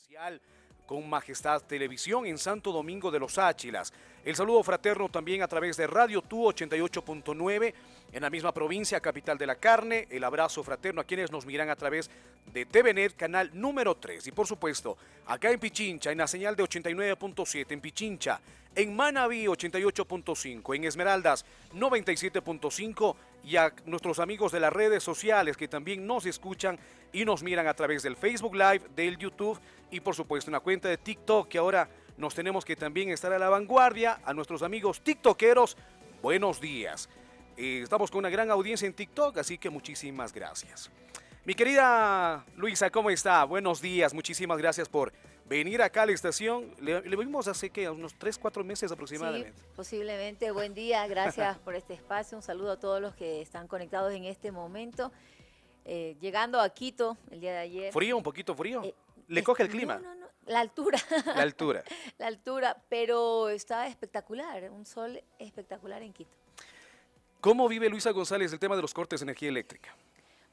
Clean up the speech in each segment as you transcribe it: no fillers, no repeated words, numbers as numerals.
especial con Majestad Televisión en Santo Domingo de los Áchilas. El saludo fraterno también a través de Radio Tú 88.9 en la misma provincia, capital de la carne. El abrazo fraterno a quienes nos miran a través de TVNet, canal número 3. Y por supuesto, acá en Pichincha, en la señal de 89.7, en Pichincha, en Manabí 88.5, en Esmeraldas 97.5 y a nuestros amigos de las redes sociales que también nos escuchan y nos miran a través del Facebook Live, del YouTube y por supuesto una cuenta de TikTok que ahora nos tenemos que también estar a la vanguardia. A nuestros amigos tiktokeros, buenos días. Estamos con una gran audiencia en TikTok, así que muchísimas gracias. Mi querida Luisa, ¿cómo está? Buenos días, muchísimas gracias por venir acá a la estación. Le vimos hace que unos 3, 4 meses aproximadamente. Sí, posiblemente. Buen día, gracias por este espacio. Un saludo a todos los que están conectados en este momento. Llegando a Quito el día de ayer. ¿Frío? ¿Un poquito frío? ¿Le coge el clima? No, la altura. La altura. La altura, pero está espectacular, un sol espectacular en Quito. ¿Cómo vive Luisa González el tema de los cortes de energía eléctrica?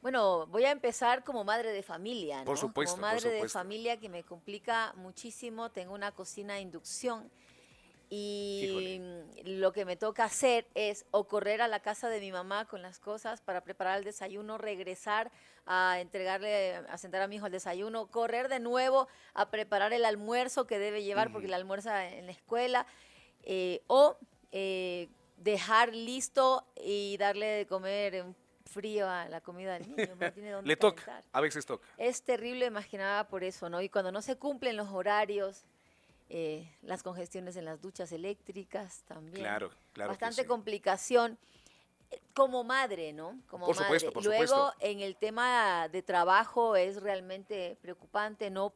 Bueno, voy a empezar como madre de familia, ¿no? Por supuesto, como madre por supuesto. de familia que me complica muchísimo. Tengo una cocina a inducción y lo que me toca hacer es o correr a la casa de mi mamá con las cosas para preparar el desayuno, regresar a entregarle, a sentar a mi hijo el desayuno, correr de nuevo a preparar el almuerzo que debe llevar porque el almuerza en la escuela o dejar listo y darle de comer frío a la comida del niño. No tiene dónde Le calentar. toca, a veces toca. Es terrible, más que nada por eso, ¿no? Y cuando no se cumplen los horarios, las congestiones en las duchas eléctricas también. Claro, claro. Bastante que sí. complicación como madre, ¿no? Como Por madre. supuesto, por Luego, supuesto. en el tema de trabajo es realmente preocupante, no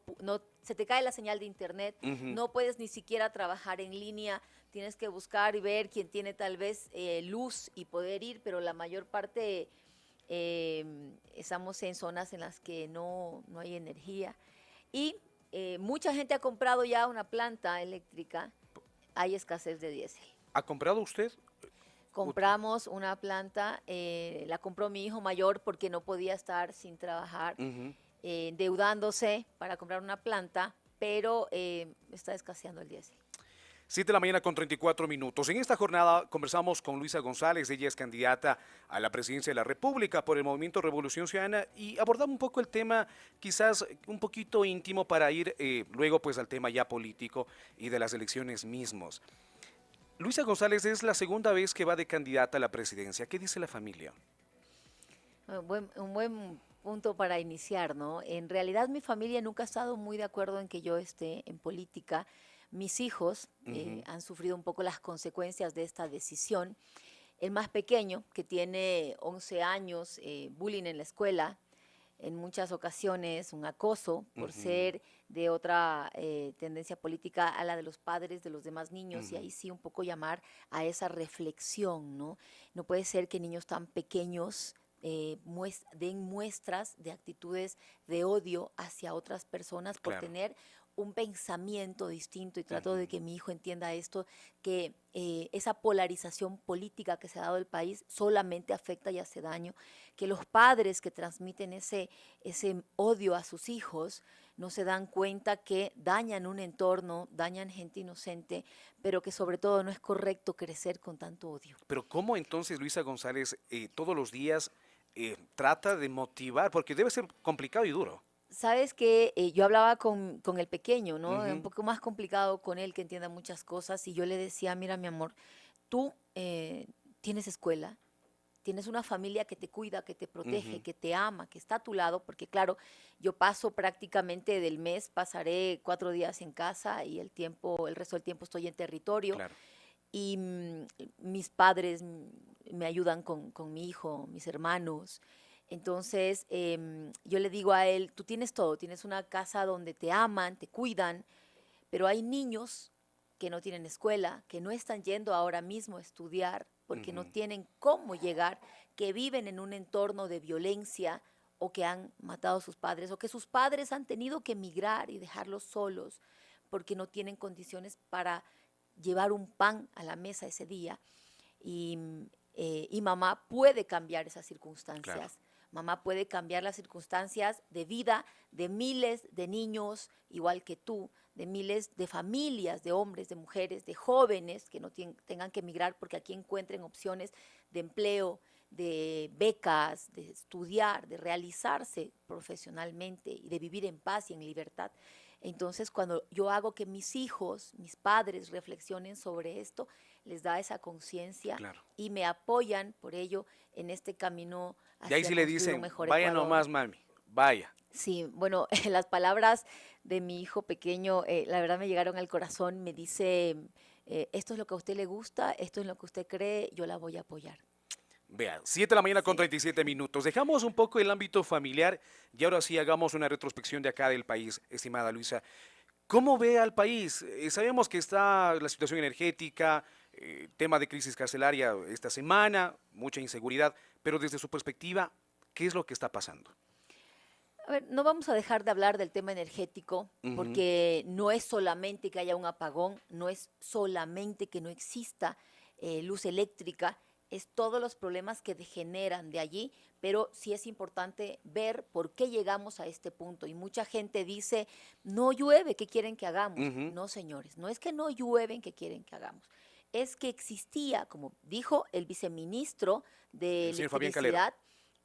se te cae la señal de internet, no puedes ni siquiera trabajar en línea, tienes que buscar y ver quién tiene tal vez luz y poder ir, pero la mayor parte estamos en zonas en las que no hay energía. Y mucha gente ha comprado ya una planta eléctrica, hay escasez de diésel. ¿Ha comprado usted? Compramos una planta, la compró mi hijo mayor porque no podía estar sin trabajar, endeudándose para comprar una planta, pero está escaseando el diésel. 7 de la mañana con 34 minutos. En esta jornada conversamos con Luisa González, ella es candidata a la presidencia de la República por el Movimiento Revolución Ciudadana y abordamos un poco el tema quizás un poquito íntimo para ir luego pues al tema ya político y de las elecciones mismos. Luisa González es la segunda vez que va de candidata a la presidencia. ¿Qué dice la familia? Un buen punto para iniciar, ¿no? En realidad mi familia nunca ha estado muy de acuerdo en que yo esté en política. Mis hijos han sufrido un poco las consecuencias de esta decisión. El más pequeño, que tiene 11 años, bullying en la escuela, en muchas ocasiones un acoso por ser de otra tendencia política a la de los padres de los demás niños y ahí sí un poco llamar a esa reflexión, ¿no? No puede ser que niños tan pequeños den muestras de actitudes de odio hacia otras personas por tener un pensamiento distinto y trato de que mi hijo entienda esto, que esa polarización política que se ha dado el país solamente afecta y hace daño, que los padres que transmiten ese odio a sus hijos no se dan cuenta que dañan un entorno, dañan gente inocente, pero que sobre todo no es correcto crecer con tanto odio. Pero ¿cómo entonces Luisa González todos los días trata de motivar? Porque debe ser complicado y duro. Sabes que yo hablaba con el pequeño, ¿no? Un poco más complicado con él, que entienda muchas cosas, y yo le decía, mira, mi amor, tú tienes escuela, tienes una familia que te cuida, que te protege, que te ama, que está a tu lado, porque claro, yo paso prácticamente del mes, pasaré 4 días en casa y el resto del tiempo estoy en territorio. Claro. Y mis padres me ayudan con mi hijo, mis hermanos. Entonces, yo le digo a él, tú tienes todo, tienes una casa donde te aman, te cuidan, pero hay niños que no tienen escuela, que no están yendo ahora mismo a estudiar porque no tienen cómo llegar, que viven en un entorno de violencia o que han matado a sus padres o que sus padres han tenido que emigrar y dejarlos solos porque no tienen condiciones para llevar un pan a la mesa ese día. Y mamá puede cambiar esas circunstancias. Claro. Mamá puede cambiar las circunstancias de vida de miles de niños, igual que tú, de miles de familias, de hombres, de mujeres, de jóvenes que no tengan que emigrar porque aquí encuentren opciones de empleo, de becas, de estudiar, de realizarse profesionalmente y de vivir en paz y en libertad. Entonces, cuando yo hago que mis hijos, mis padres reflexionen sobre esto, les da esa conciencia Claro. y me apoyan por ello en este camino Y ahí hacia sí le construir un dicen, mejor vaya Ecuador. nomás, mami, vaya. Sí, bueno, las palabras de mi hijo pequeño, la verdad me llegaron al corazón. Me dice, esto es lo que a usted le gusta, esto es lo que usted cree, yo la voy a apoyar. Vea, 7 de la mañana con Sí. 37 minutos. Dejamos un poco el ámbito familiar y ahora sí hagamos una retrospección de acá del país, estimada Luisa. ¿Cómo ve al país? Sabemos que está la situación energética, tema de crisis carcelaria esta semana, mucha inseguridad, pero desde su perspectiva, ¿qué es lo que está pasando? A ver, no vamos a dejar de hablar del tema energético, Ujú, porque no es solamente que haya un apagón, no es solamente que no exista luz eléctrica, es todos los problemas que degeneran de allí, pero sí es importante ver por qué llegamos a este punto. Y mucha gente dice, no llueve, ¿qué quieren que hagamos? ujú. No, señores, no es que no llueven, ¿qué quieren que hagamos? Es que existía, como dijo el viceministro de El señor Fabián Calero. Electricidad,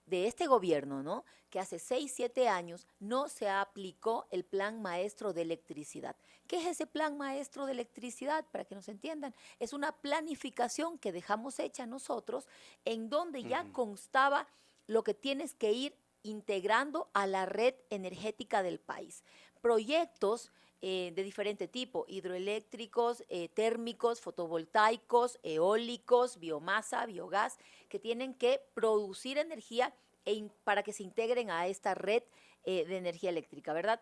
de este gobierno, ¿no? Que hace 6, 7 años no se aplicó el Plan Maestro de Electricidad. ¿Qué es ese Plan Maestro de Electricidad? Para que nos entiendan, es una planificación que dejamos hecha nosotros en donde ya Ujú. constaba lo que tienes que ir integrando a la red energética del país. Proyectos de diferente tipo, hidroeléctricos, térmicos, fotovoltaicos, eólicos, biomasa, biogás, que tienen que producir energía para que se integren a esta red de energía eléctrica, ¿verdad?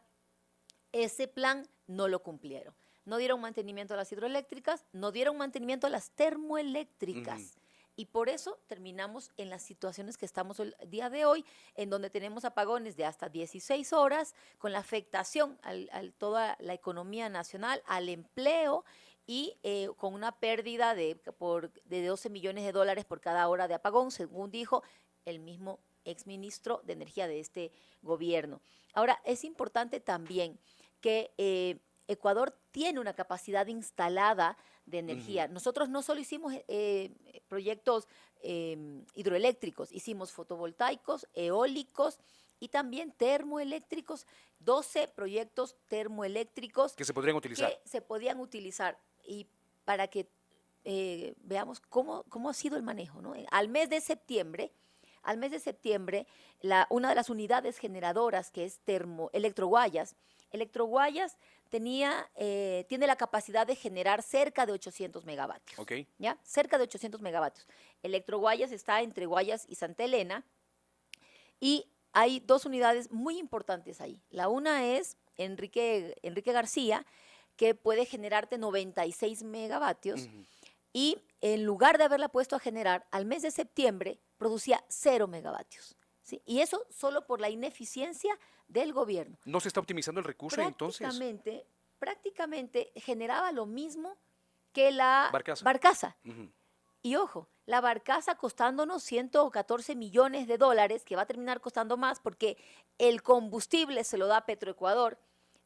Ese plan no lo cumplieron. No dieron mantenimiento a las hidroeléctricas, no dieron mantenimiento a las Ujú. termoeléctricas. Y por eso terminamos en las situaciones que estamos el día de hoy, en donde tenemos apagones de hasta 16 horas, con la afectación a toda la economía nacional, al empleo y con una pérdida de 12 millones de dólares por cada hora de apagón, según dijo el mismo exministro de Energía de este gobierno. Ahora, es importante también que Ecuador tiene una capacidad instalada de Ujú. energía. Nosotros no solo hicimos proyectos hidroeléctricos, hicimos fotovoltaicos, eólicos y también termoeléctricos, 12 proyectos termoeléctricos Que se podrían utilizar. que se podían utilizar y para que veamos cómo ha sido el manejo, ¿no? Al mes de septiembre, una de las unidades generadoras que es Electroguayas tiene la capacidad de generar cerca de 800 megavatios, ¿Ok? ¿ya? Cerca de 800 megavatios. Electroguayas está entre Guayas y Santa Elena y hay dos unidades muy importantes ahí. La una es Enrique García, que puede generarte 96 megavatios Ujú. y en lugar de haberla puesto a generar, al mes de septiembre producía 0 megavatios. ¿Sí? Y eso solo por la ineficiencia del gobierno. ¿No se está optimizando el recurso entonces? Prácticamente, prácticamente generaba lo mismo que la Barcaza. barcaza. Ujú. Y ojo, la barcaza costándonos 114 millones de dólares, que va a terminar costando más porque el combustible se lo da Petroecuador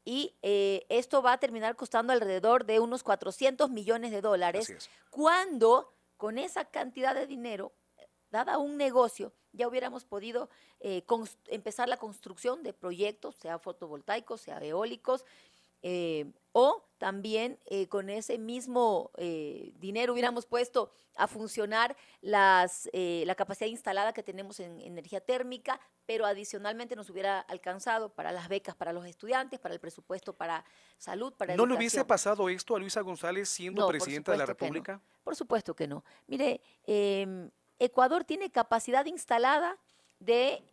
y esto va a terminar costando alrededor de unos 400 millones de Así dólares, es. cuando con esa cantidad de dinero, dada un negocio, ya hubiéramos podido empezar la construcción de proyectos, sea fotovoltaicos, sea eólicos, o también con ese mismo dinero hubiéramos puesto a funcionar la capacidad instalada que tenemos en energía térmica, pero adicionalmente nos hubiera alcanzado para las becas para los estudiantes, para el presupuesto para salud, para ¿No le hubiese educación. pasado esto a Luisa González siendo No, por presidenta de la supuesto que no. República? Por supuesto que no. Mire, Ecuador tiene capacidad instalada de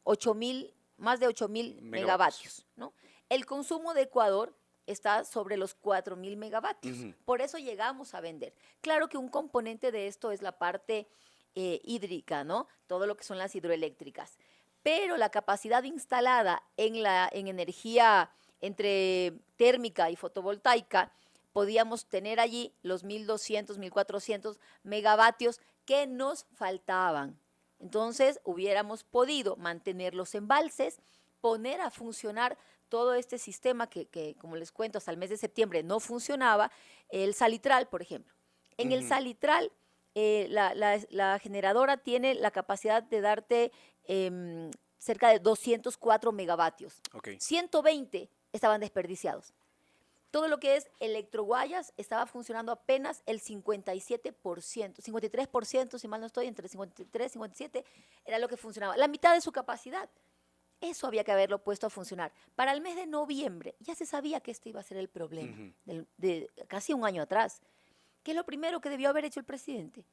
8.000, más de 8.000 Megavatios. megavatios, ¿no? El consumo de Ecuador está sobre los 4.000 megavatios. Ujú. Por eso llegamos a vender. Claro que un componente de esto es la parte hídrica, ¿no? Todo lo que son las hidroeléctricas. Pero la capacidad instalada en energía entre térmica y fotovoltaica, podíamos tener allí los 1.200, 1.400 megavatios que nos faltaban. Entonces, hubiéramos podido mantener los embalses, poner a funcionar todo este sistema que, como les cuento, hasta el mes de septiembre no funcionaba, el salitral, por ejemplo. En el salitral, la generadora tiene la capacidad de darte cerca de 204 megavatios. 120 estaban desperdiciados. Todo lo que es Electroguayas estaba funcionando apenas el 57%, 53%, si mal no estoy, entre 53 y 57, era lo que funcionaba. La mitad de su capacidad. Eso había que haberlo puesto a funcionar. Para el mes de noviembre ya se sabía que este iba a ser el problema, de casi un año atrás. ¿Qué es lo primero que debió haber hecho el presidente?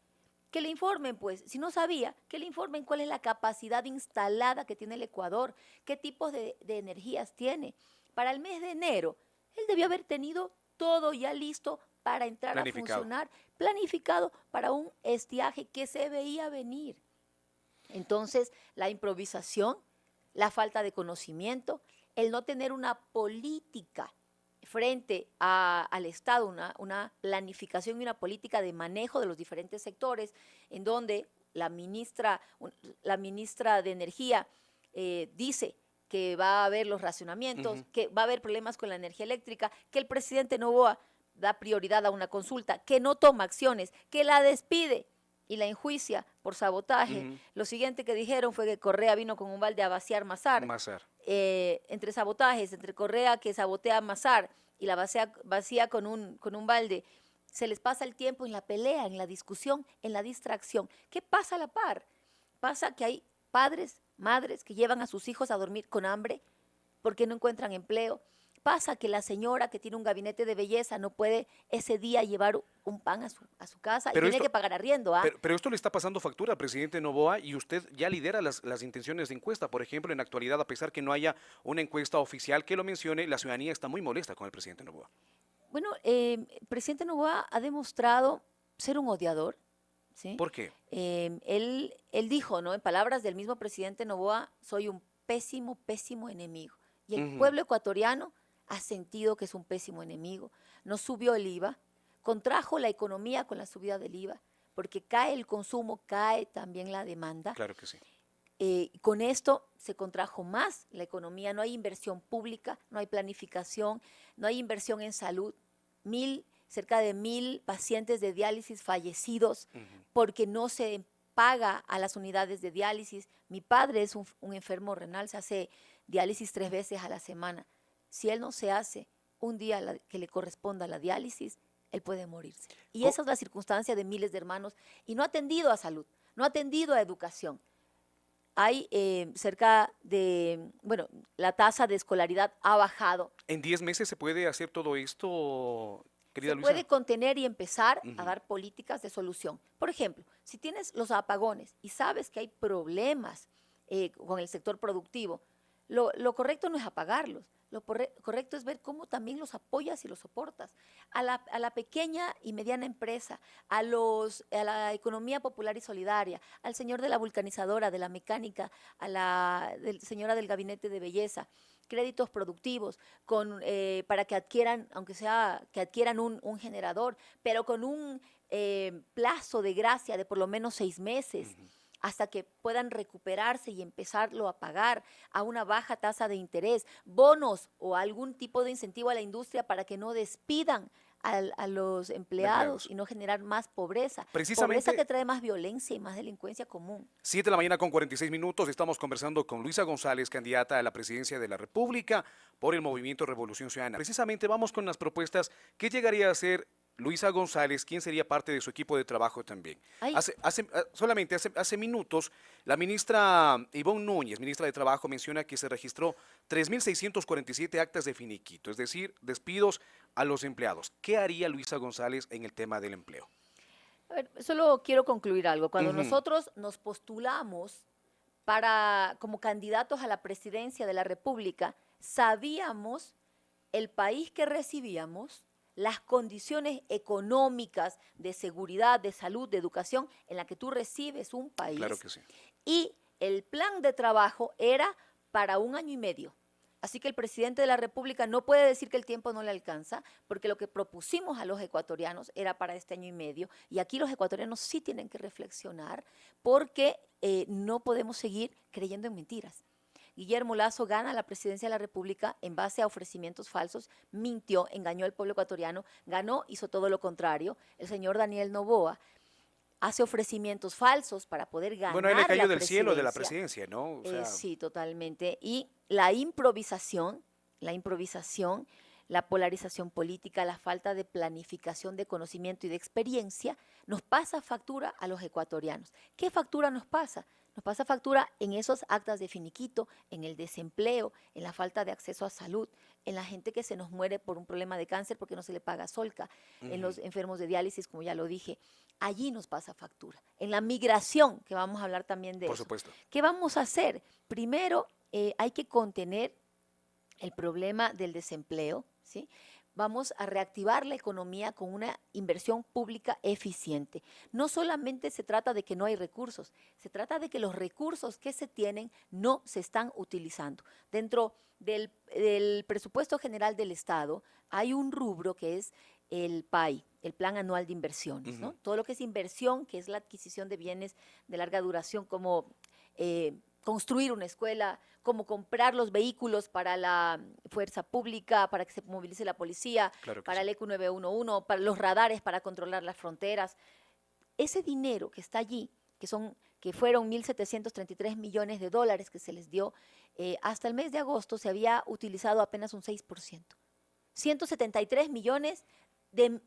Que le informen, pues, si no sabía, que le informen cuál es la capacidad instalada que tiene el Ecuador, qué tipos de energías tiene. Para el mes de enero, él debió haber tenido todo ya listo para entrar a funcionar, planificado para un estiaje que se veía venir. Entonces, la improvisación, la falta de conocimiento, el no tener una política frente al Estado, una planificación y una política de manejo de los diferentes sectores, en donde la ministra de Energía dice que va a haber los racionamientos, que va a haber problemas con la energía eléctrica, que el presidente Noboa da prioridad a una consulta, que no toma acciones, que la despide y la enjuicia por sabotaje. Lo siguiente que dijeron fue que Correa vino con un balde a vaciar Mazar. Entre sabotajes, entre Correa que sabotea a Mazar y la vacía con un balde, se les pasa el tiempo en la pelea, en la discusión, en la distracción. ¿Qué pasa a la par? Pasa que hay padres, madres que llevan a sus hijos a dormir con hambre porque no encuentran empleo. Pasa que la señora que tiene un gabinete de belleza no puede ese día llevar un pan a su casa y tiene que pagar arriendo. Pero esto le está pasando factura al presidente Noboa y usted ya lidera las intenciones de encuesta. Por ejemplo, en la actualidad, a pesar que no haya una encuesta oficial que lo mencione, la ciudadanía está muy molesta con el presidente Noboa. Bueno, el presidente Noboa ha demostrado ser un odiador. ¿Sí? ¿Por qué? Él dijo, ¿no? En palabras del mismo presidente Noboa, soy un pésimo, pésimo enemigo. Y el pueblo ecuatoriano ha sentido que es un pésimo enemigo. No subió el IVA, contrajo la economía con la subida del IVA, porque cae el consumo, cae también la demanda. Claro que sí. Con esto se contrajo más la economía, no hay inversión pública, no hay planificación, no hay inversión en salud. Cerca de 1,000 pacientes de diálisis fallecidos porque no se paga a las unidades de diálisis. Mi padre es un enfermo renal, se hace diálisis 3 veces a la semana. Si él no se hace un día que le corresponda la diálisis, él puede morirse. Y esa es la circunstancia de miles de hermanos. Y no ha atendido a salud, no ha atendido a educación. Hay la tasa de escolaridad ha bajado. ¿En 10 meses se puede hacer todo esto, querida Luisa? Se puede contener y empezar a dar políticas de solución. Por ejemplo, si tienes los apagones y sabes que hay problemas con el sector productivo, lo correcto no es apagarlos. Lo correcto es ver cómo también los apoyas y los soportas. A la pequeña y mediana empresa, a la economía popular y solidaria, al señor de la vulcanizadora, de la mecánica, a la señora del gabinete de belleza, créditos productivos para que adquieran, aunque sea que adquieran un generador, pero con un plazo de gracia de por lo menos 6 meses. Hasta que puedan recuperarse y empezarlo a pagar a una baja tasa de interés, bonos o algún tipo de incentivo a la industria para que no despidan a los empleados y no generar más pobreza. Pobreza que trae más violencia y más delincuencia común. 7 de la mañana con 46 minutos, estamos conversando con Luisa González, candidata a la presidencia de la República por el Movimiento Revolución Ciudadana. Precisamente vamos con las propuestas. ¿Qué llegaría a ser Luisa González? ¿Quién sería parte de su equipo de trabajo también? Hace minutos, la ministra Ivonne Núñez, ministra de Trabajo, menciona que se registró 3.647 actas de finiquito, es decir, despidos a los empleados. ¿Qué haría Luisa González en el tema del empleo? A ver, solo quiero concluir algo. Cuando nosotros nos postulamos como candidatos a la presidencia de la República, sabíamos el país que recibíamos, las condiciones económicas de seguridad, de salud, de educación en la que tú recibes un país. Claro que sí. Y el plan de trabajo era para 1 año y medio. Así que el presidente de la República no puede decir que el tiempo no le alcanza, porque lo que propusimos a los ecuatorianos era para este año y medio, y aquí los ecuatorianos sí tienen que reflexionar, porque no podemos seguir creyendo en mentiras. Guillermo Lasso gana la presidencia de la República en base a ofrecimientos falsos, mintió, engañó al pueblo ecuatoriano, ganó, hizo todo lo contrario. El señor Daniel Noboa hace ofrecimientos falsos para poder ganar Bueno, él le cayó la del cielo de la presidencia. presidencia, ¿no? O sea, Sí, totalmente. Y la improvisación, la polarización política, la falta de planificación, de conocimiento y de experiencia nos pasa factura a los ecuatorianos. ¿Qué factura nos pasa? Nos pasa factura en esos actas de finiquito, en el desempleo, en la falta de acceso a salud, en la gente que se nos muere por un problema de cáncer porque no se le paga solca, en los enfermos de diálisis, como ya lo dije. Allí nos pasa factura. En la migración, que vamos a hablar también de por eso. supuesto. ¿Qué vamos a hacer? Primero, hay que contener el problema del desempleo, ¿sí? Vamos a reactivar la economía con una inversión pública eficiente. No solamente se trata de que no hay recursos, se trata de que los recursos que se tienen no se están utilizando. Dentro del presupuesto general del Estado hay un rubro que es el PAI, el Plan Anual de Inversiones, ¿no? Todo lo que es inversión, que es la adquisición de bienes de larga duración, como construir una escuela, como comprar los vehículos para la fuerza pública, para que se movilice la policía, Claro que para sí. el ECU 911, para los radares para controlar las fronteras. Ese dinero que está allí, que fueron 1.733 millones de dólares que se les dio, hasta el mes de agosto se había utilizado apenas un 6%. 173 millones de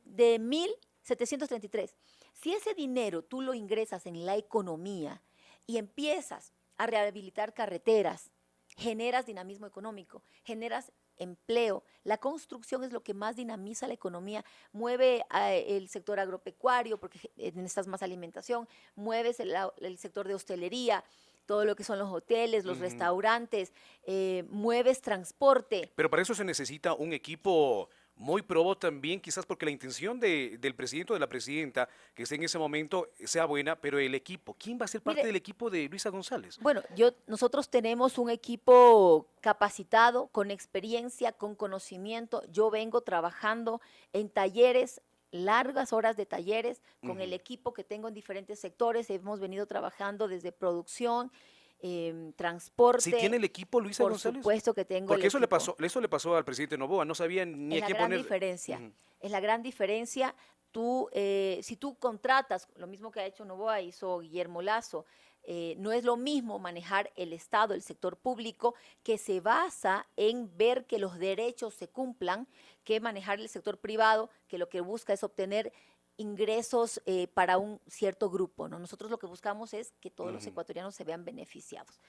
1.733. Si ese dinero tú lo ingresas en la economía y empiezas a rehabilitar carreteras, generas dinamismo económico, generas empleo. La construcción es lo que más dinamiza la economía, mueve el sector agropecuario porque necesitas más alimentación, mueves el sector de hostelería, todo lo que son los hoteles, los restaurantes, mueves transporte. Pero para eso se necesita un equipo muy probo también, quizás porque la intención del presidente o de la presidenta que esté en ese momento sea buena, pero el equipo, ¿quién va a ser parte Mire, del equipo de Luisa González? bueno, nosotros tenemos un equipo capacitado, con experiencia, con conocimiento. Yo vengo trabajando en talleres, largas horas de talleres, con el equipo que tengo en diferentes sectores. Hemos venido trabajando desde producción, ¿Sí transporte. tiene el equipo Luisa Por González? supuesto que tengo el Porque equipo. eso le pasó al presidente Noboa, no sabía ni Es a la qué gran poner. diferencia. Ujú. Es la gran diferencia. Si tú contratas, lo mismo que ha hecho Noboa, hizo Guillermo Lasso, no es lo mismo manejar el Estado, el sector público, que se basa en ver que los derechos se cumplan, que manejar el sector privado, que lo que busca es obtener ingresos para un cierto grupo, ¿no? Nosotros lo que buscamos es que todos los ecuatorianos se vean beneficiados.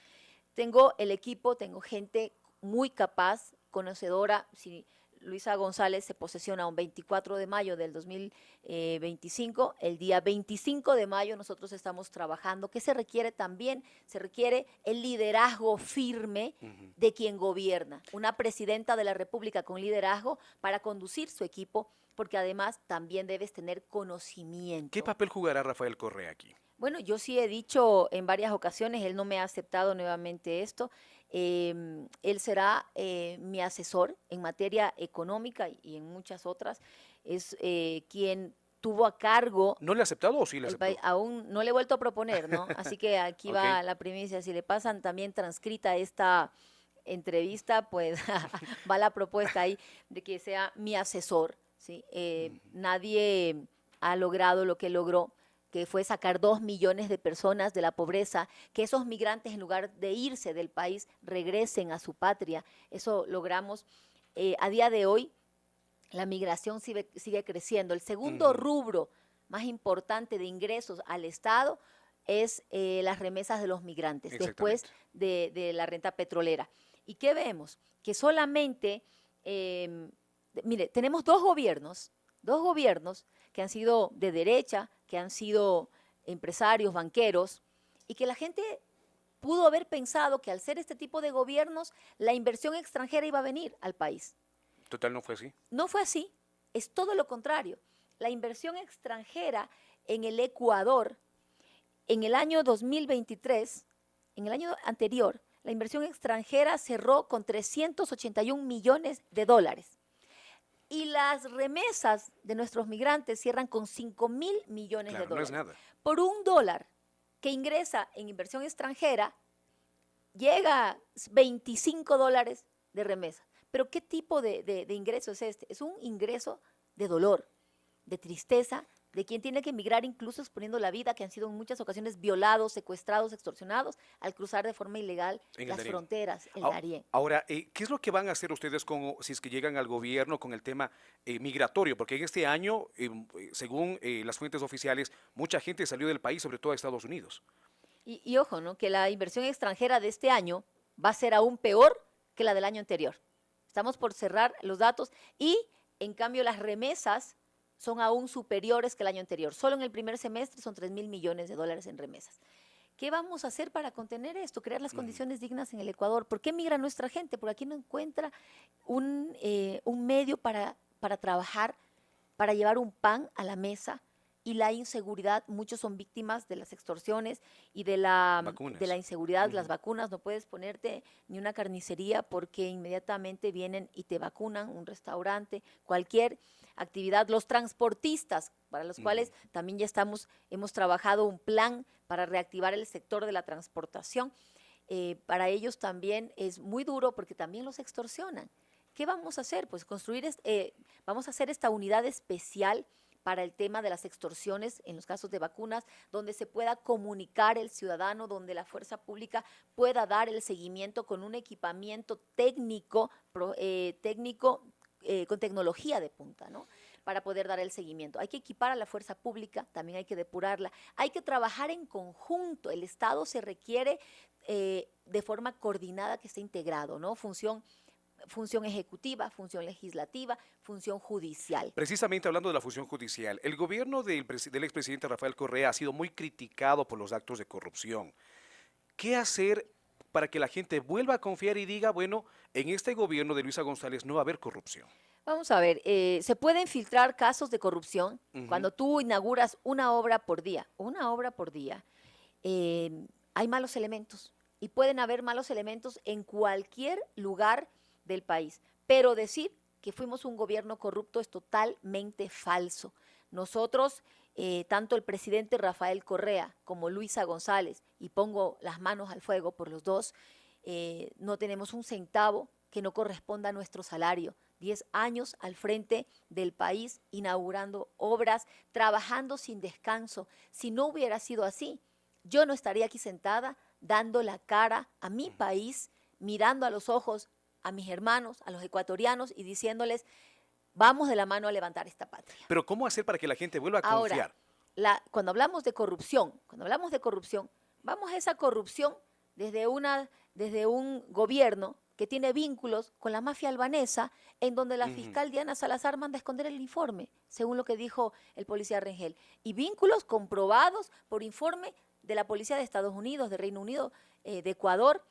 Tengo el equipo, tengo gente muy capaz, conocedora. Si Luisa González se posesiona un 24 de mayo del 2025, el día 25 de mayo nosotros estamos trabajando. ¿Qué se requiere también? Se requiere el liderazgo firme de quien gobierna, una presidenta de la República con liderazgo para conducir su equipo, porque además también debes tener ¿Qué conocimiento. papel jugará Rafael Correa aquí? Bueno, yo sí he dicho en varias ocasiones, él no me ha aceptado nuevamente esto. Él será mi asesor en materia económica y en muchas otras. Es quien tuvo a cargo ¿No le ha aceptado o sí le el aceptó? país. Aún no le he vuelto a proponer, ¿no? Así que aquí Ok. va la primicia. Si le pasan también transcrita esta entrevista, pues va la propuesta ahí de que sea mi asesor, ¿sí? Nadie ha logrado lo que logró, que fue sacar 2 millones de personas de la pobreza, que esos migrantes en lugar de irse del país regresen a su patria. Eso logramos. A día de hoy la migración sigue creciendo. El segundo rubro más importante de ingresos al Estado es las remesas de los migrantes, después Exactamente. de la renta petrolera. ¿Y qué vemos? Que solamente, mire, tenemos dos gobiernos que han sido de derecha, que han sido empresarios, banqueros, y que la gente pudo haber pensado que al ser este tipo de gobiernos, la inversión extranjera iba a venir al país. Total, no fue así. No fue así, es todo lo contrario. La inversión extranjera en el Ecuador, en el año 2023, en el año anterior, la inversión extranjera cerró con 381 millones de dólares. Y las remesas de nuestros migrantes cierran con 5.000 millones de dólares. No es nada. Por $1 que ingresa en inversión extranjera, llega a $25 de remesa. Pero ¿qué tipo de ingreso es este? Es un ingreso de dolor, de tristeza, de quien tiene que emigrar incluso exponiendo la vida, que han sido en muchas ocasiones violados, secuestrados, extorsionados, al cruzar de forma ilegal las fronteras, el Darién. Ahora, ¿qué es lo que van a hacer ustedes si es que llegan al gobierno con el tema migratorio? Porque en este año, según las fuentes oficiales, mucha gente salió del país, sobre todo a Estados Unidos. Y ojo, ¿no? Que la inversión extranjera de este año va a ser aún peor que la del año anterior. Estamos por cerrar los datos y, en cambio, las remesas son aún superiores que el año anterior. Solo en el primer semestre son 3.000 millones de dólares en remesas. ¿Qué vamos a hacer para contener esto? Crear las condiciones dignas en el Ecuador. ¿Por qué migra nuestra gente? Porque aquí no encuentra un medio para trabajar, para llevar un pan a la mesa. Y la inseguridad, muchos son víctimas de las extorsiones y de la inseguridad, las vacunas. No puedes ponerte ni una carnicería porque inmediatamente vienen y te vacunan, un restaurante, cualquier actividad. Los transportistas, para los cuales también ya hemos trabajado un plan para reactivar el sector de la transportación. Para ellos también es muy duro porque también los extorsionan. ¿Qué vamos a hacer? Pues vamos a hacer esta unidad especial para el tema de las extorsiones en los casos de vacunas, donde se pueda comunicar el ciudadano, donde la fuerza pública pueda dar el seguimiento con un equipamiento técnico con tecnología de punta, ¿no? Para poder dar el seguimiento. Hay que equipar a la fuerza pública, también hay que depurarla, hay que trabajar en conjunto. El Estado se requiere de forma coordinada, que esté integrado, ¿no? Función ejecutiva, función legislativa, función judicial. Precisamente hablando de la función judicial, el gobierno del expresidente Rafael Correa ha sido muy criticado por los actos de corrupción. ¿Qué hacer para que la gente vuelva a confiar y diga, bueno, en este gobierno de Luisa González no va a haber corrupción? Vamos a ver, se pueden filtrar casos de corrupción cuando tú inauguras una obra por día. Hay malos elementos y pueden haber malos elementos en cualquier lugar del país, pero decir que fuimos un gobierno corrupto es totalmente falso. Nosotros, tanto el presidente Rafael Correa como Luisa González, y pongo las manos al fuego por los dos, no tenemos un centavo que no corresponda a nuestro salario. 10 años al frente del país, inaugurando obras, trabajando sin descanso. Si no hubiera sido así, yo no estaría aquí sentada dando la cara a mi país, mirando a los ojos a mis hermanos, a los ecuatorianos y diciéndoles, vamos de la mano a levantar esta patria. Pero ¿cómo hacer para que la gente vuelva a confiar? Ahora, cuando hablamos de corrupción, vamos a esa corrupción desde un gobierno que tiene vínculos con la mafia albanesa, en donde la fiscal Diana Salazar manda a esconder el informe, según lo que dijo el policía Rengel. Y vínculos comprobados por informe de la policía de Estados Unidos, de Reino Unido, de Ecuador.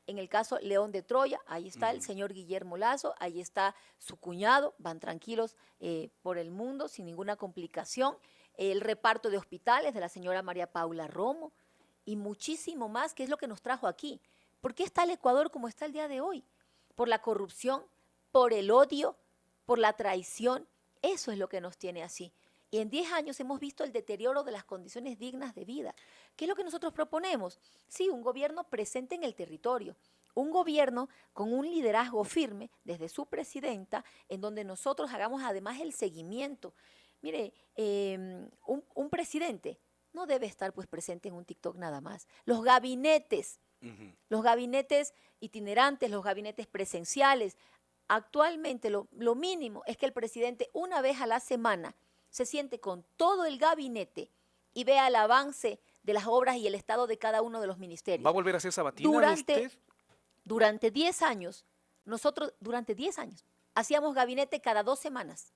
En el caso León de Troya, ahí está el señor Guillermo Lazo, ahí está su cuñado, van tranquilos por el mundo sin ninguna complicación. El reparto de hospitales de la señora María Paula Romo y muchísimo más, que es lo que nos trajo aquí. ¿Por qué está el Ecuador como está el día de hoy? Por la corrupción, por el odio, por la traición. Eso es lo que nos tiene así. Y en 10 años hemos visto el deterioro de las condiciones dignas de vida. ¿Qué es lo que nosotros proponemos? Sí, un gobierno presente en el territorio, un gobierno con un liderazgo firme desde su presidenta, en donde nosotros hagamos además el seguimiento. Mire, un presidente no debe estar pues presente en un TikTok nada más. Los gabinetes itinerantes, los gabinetes presenciales, actualmente lo mínimo es que el presidente una vez a la semana se siente con todo el gabinete y vea el avance de las obras y el estado de cada uno de los ministerios. ¿Va a volver a hacer sabatina usted? Durante 10 años, nosotros hacíamos gabinete cada 2 semanas.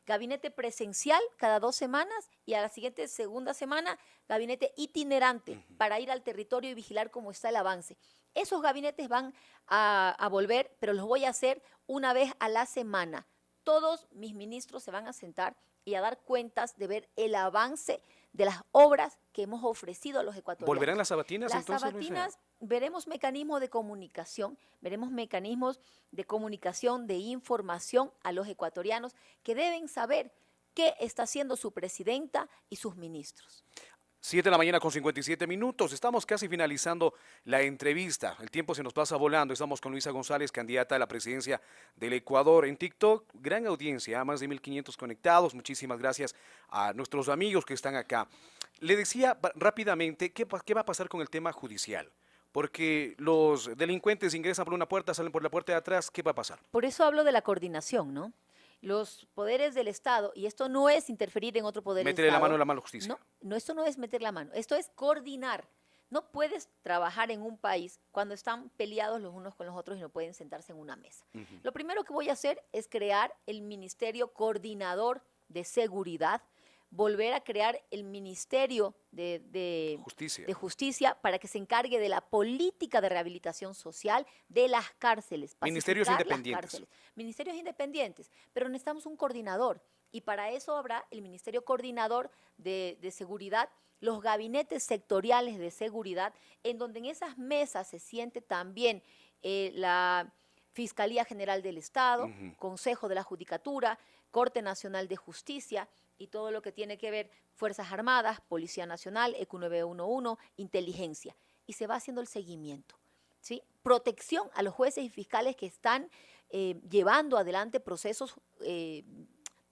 Gabinete presencial cada 2 semanas y a la segunda semana, gabinete itinerante para ir al territorio y vigilar cómo está el avance. Esos gabinetes van a volver, pero los voy a hacer una vez a la semana. Todos mis ministros se van a sentar y a dar cuentas de ver el avance de las obras que hemos ofrecido a los ecuatorianos. ¿Volverán las sabatinas Las entonces, Luisa? sabatinas, veremos mecanismos de comunicación, de información a los ecuatorianos que deben saber qué está haciendo su presidenta y sus ministros. 7 de la mañana con 57 minutos. Estamos casi finalizando la entrevista. El tiempo se nos pasa volando. Estamos con Luisa González, candidata a la presidencia del Ecuador. En TikTok, gran audiencia, más de 1.500 conectados. Muchísimas gracias a nuestros amigos que están acá. Le decía rápidamente, ¿qué va a pasar con el tema judicial? Porque los delincuentes ingresan por una puerta, salen por la puerta de atrás. ¿Qué va a pasar? Por eso hablo de la coordinación, ¿no? Los poderes del Estado, y esto no es interferir en otro poder del Estado. Métele la mano a la mala justicia. No, esto no es meter la mano, esto es coordinar. No puedes trabajar en un país cuando están peleados los unos con los otros y no pueden sentarse en una mesa. Lo primero que voy a hacer es crear el Ministerio Coordinador de Seguridad, volver a crear el Ministerio de Justicia para que se encargue de la política de rehabilitación social de las cárceles. Ministerios independientes. Ministerios independientes, pero necesitamos un coordinador y para eso habrá el Ministerio Coordinador de Seguridad, los gabinetes sectoriales de seguridad, en donde en esas mesas se siente también la Fiscalía General del Estado, Consejo de la Judicatura, Corte Nacional de Justicia, y todo lo que tiene que ver Fuerzas Armadas, Policía Nacional, EQ 911, inteligencia. Y se va haciendo el seguimiento, ¿sí? Protección a los jueces y fiscales que están llevando adelante procesos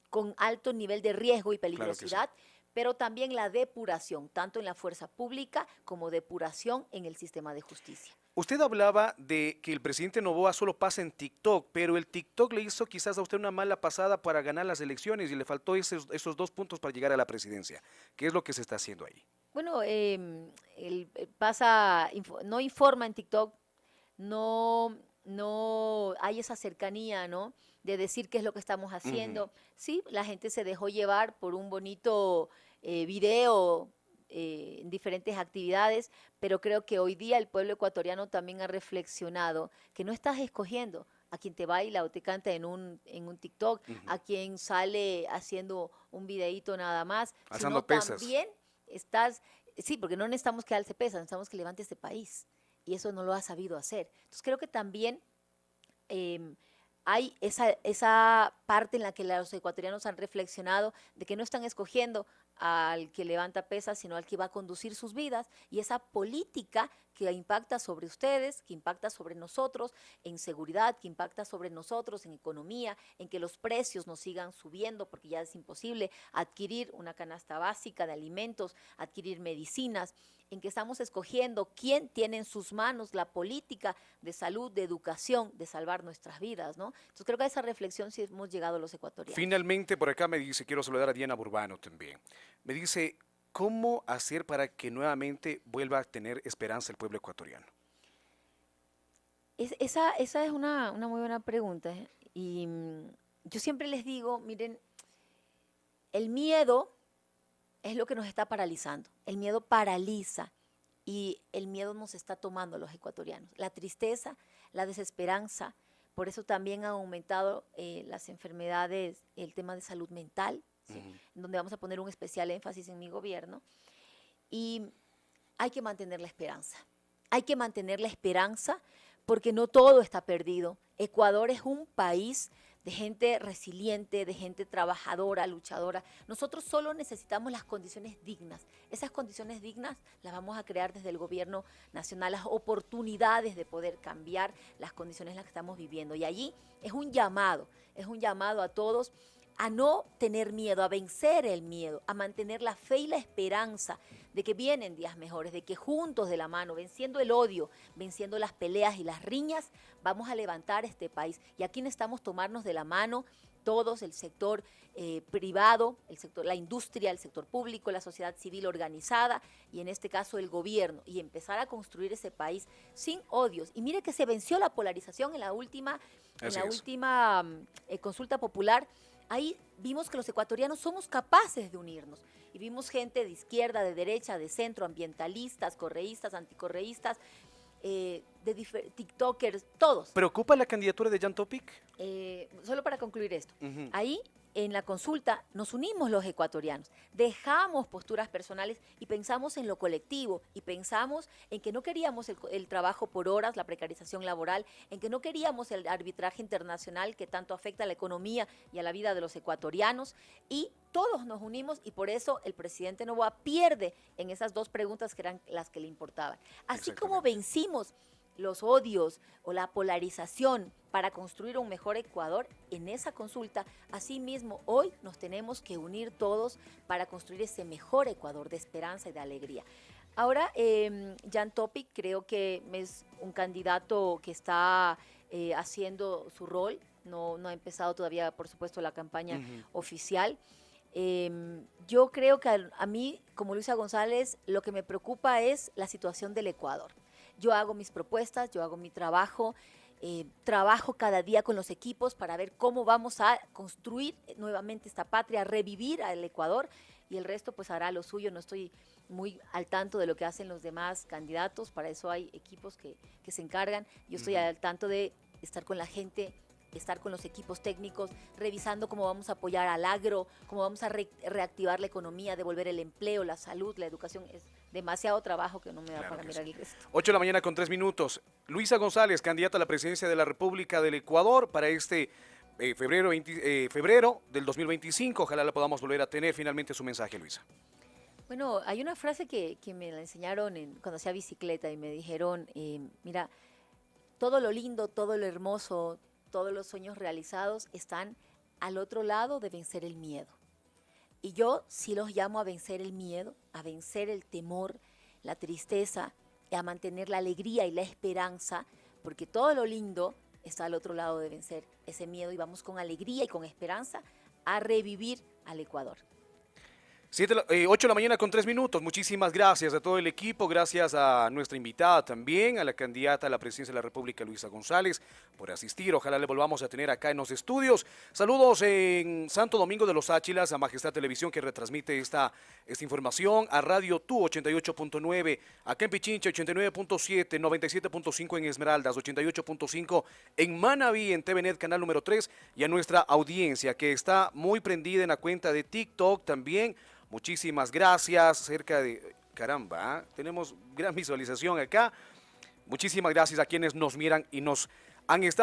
con alto nivel de riesgo y peligrosidad, claro, pero también la depuración, tanto en la fuerza pública como depuración en el sistema de justicia. Usted hablaba de que el presidente Noboa solo pasa en TikTok, pero el TikTok le hizo quizás a usted una mala pasada para ganar las elecciones y le faltó esos 2 puntos para llegar a la presidencia. ¿Qué es lo que se está haciendo ahí? Bueno, no informa en TikTok, no hay esa cercanía, ¿no?, de decir qué es lo que estamos haciendo. Sí, la gente se dejó llevar por un bonito video en diferentes actividades, pero creo que hoy día el pueblo ecuatoriano también ha reflexionado que no estás escogiendo a quien te baila o te canta en un TikTok, a quien sale haciendo un videíto nada más, alzando sino pesas. También sí, porque no necesitamos que alce pesas, necesitamos que levante este país, y eso no lo ha sabido hacer. Entonces creo que también hay esa parte en la que los ecuatorianos han reflexionado de que no están escogiendo al que levanta pesas, sino al que va a conducir sus vidas, y esa política que impacta sobre ustedes, que impacta sobre nosotros en seguridad, que impacta sobre nosotros en economía, en que los precios no sigan subiendo porque ya es imposible adquirir una canasta básica de alimentos, adquirir medicinas, en que estamos escogiendo quién tiene en sus manos la política de salud, de educación, de salvar nuestras vidas, ¿no? Entonces creo que a esa reflexión sí hemos llegado los ecuatorianos. Finalmente, por acá me dice, quiero saludar a Diana Burbano también, me dice, ¿cómo hacer para que nuevamente vuelva a tener esperanza el pueblo ecuatoriano? Esa es una muy buena pregunta, ¿eh? Y yo siempre les digo, miren, el miedo es lo que nos está paralizando. El miedo paraliza y el miedo nos está tomando a los ecuatorianos. La tristeza, la desesperanza, por eso también han aumentado las enfermedades, el tema de salud mental, ¿sí? Donde vamos a poner un especial énfasis en mi gobierno. Y hay que mantener la esperanza. Hay que mantener la esperanza porque no todo está perdido. Ecuador es un país de gente resiliente, de gente trabajadora, luchadora. Nosotros solo necesitamos las condiciones dignas. Esas condiciones dignas las vamos a crear desde el gobierno nacional, las oportunidades de poder cambiar las condiciones en las que estamos viviendo. Y allí es un llamado a todos a no tener miedo, a vencer el miedo, a mantener la fe y la esperanza de que vienen días mejores, de que juntos de la mano, venciendo el odio, venciendo las peleas y las riñas, vamos a levantar este país. Y aquí necesitamos tomarnos de la mano todos, el sector privado, la industria, el sector público, la sociedad civil organizada y en este caso el gobierno, y empezar a construir ese país sin odios. Y mire que se venció la polarización en la última consulta popular. Ahí vimos que los ecuatorianos somos capaces de unirnos y vimos gente de izquierda, de derecha, de centro, ambientalistas, correístas, anticorreístas, tiktokers, todos. ¿Preocupa la candidatura de Jan Topic? Solo para concluir esto, ahí en la consulta nos unimos los ecuatorianos, dejamos posturas personales y pensamos en lo colectivo y pensamos en que no queríamos el trabajo por horas, la precarización laboral, en que no queríamos el arbitraje internacional que tanto afecta a la economía y a la vida de los ecuatorianos, y todos nos unimos y por eso el presidente Noboa pierde en esas dos preguntas que eran las que le importaban. Así como vencimos los odios o la polarización para construir un mejor Ecuador en esa consulta, asimismo hoy nos tenemos que unir todos para construir ese mejor Ecuador de esperanza y de alegría. Ahora, Jan Topic creo que es un candidato que está haciendo su rol, no ha empezado todavía, por supuesto, la campaña oficial. Yo creo que a mí, como Luisa González, lo que me preocupa es la situación del Ecuador. Yo hago mis propuestas, yo hago mi trabajo, trabajo cada día con los equipos para ver cómo vamos a construir nuevamente esta patria, revivir al Ecuador, y el resto pues hará lo suyo. No estoy muy al tanto de lo que hacen los demás candidatos, para eso hay equipos que se encargan. Yo estoy al tanto de estar con la gente, estar con los equipos técnicos, revisando cómo vamos a apoyar al agro, cómo vamos a reactivar la economía, devolver el empleo, la salud, la educación. Es demasiado trabajo que no me da para mirar el resto. 8 de la mañana con 3 minutos. Luisa González, candidata a la presidencia de la República del Ecuador para este febrero del 2025. Ojalá la podamos volver a tener. Finalmente su mensaje, Luisa. Bueno, hay una frase que me la enseñaron cuando hacía bicicleta y me dijeron, mira, todo lo lindo, todo lo hermoso, todos los sueños realizados están al otro lado de vencer el miedo. Y yo sí los llamo a vencer el miedo, a vencer el temor, la tristeza, a mantener la alegría y la esperanza, porque todo lo lindo está al otro lado de vencer ese miedo, y vamos con alegría y con esperanza a revivir al Ecuador. 8 de la mañana con 3 minutos. Muchísimas gracias a todo el equipo, gracias a nuestra invitada también, a la candidata a la presidencia de la República, Luisa González, por asistir. Ojalá le volvamos a tener acá en los estudios. Saludos en Santo Domingo de los Áchilas, a Majestad Televisión, que retransmite esta información, a Radio Tú 88.9, acá en Pichincha 89.7, 97.5 en Esmeraldas, 88.5 en Manabí, en TVNet, canal número 3, y a nuestra audiencia que está muy prendida en la cuenta de TikTok también. Muchísimas gracias, cerca de, caramba, tenemos gran visualización acá. Muchísimas gracias a quienes nos miran y nos han estado